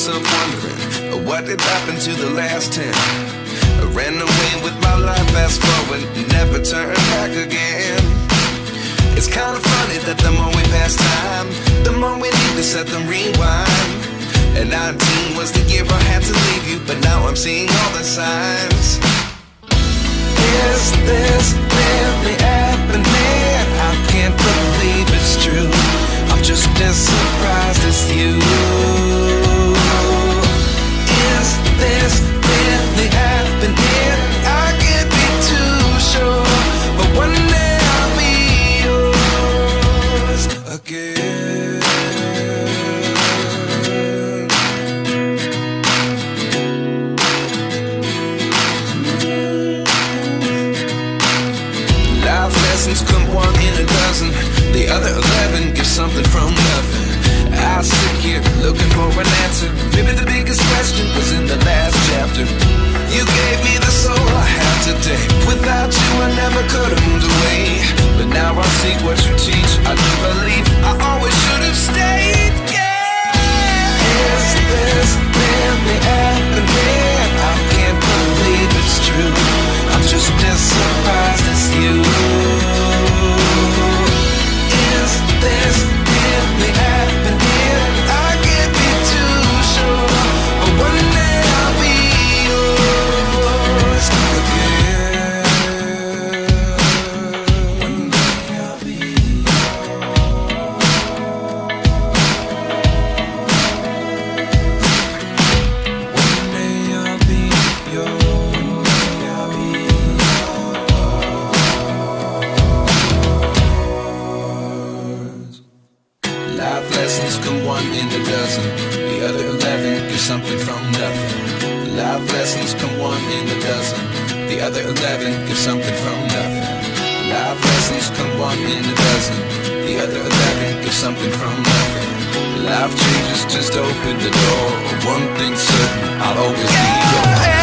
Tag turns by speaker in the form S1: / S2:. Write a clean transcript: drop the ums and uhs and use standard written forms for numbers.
S1: myself wondering, what did happen to the last 10? I ran away with my life, fast forward, never turn back again. It's kind of funny that the more we pass time, the more we need to set them rewind. And 19 was the year I had to leave you, but now I'm seeing all the signs. Is this really happening? I can't believe it's true. I'm just as surprised as you. Is this really happening? I can't be too sure, but one day I'll be yours again. Life lessons come one in a dozen. The other 11 give something from nothing. I sit here looking for an answer. Maybe the biggest question was in the last chapter. You gave me the soul I have today. Without you I never could have moved away. But now I see what you teach. I do believe I always should have stayed. Yeah. Is this really happening? I can't believe it's true. I'm just as surprised as you. Is this really happening? I can't be too sure, but one day I'll be yours again. One day I'll be One day I'll be yours. Life lessons come one in a dozen. The other 11 give something from nothing. Life lessons come one in a dozen. The other 11 give something from nothing. Life lessons come one in a dozen. The other 11 give something from nothing. Life changes just open the door. One thing's certain, I'll always be yours.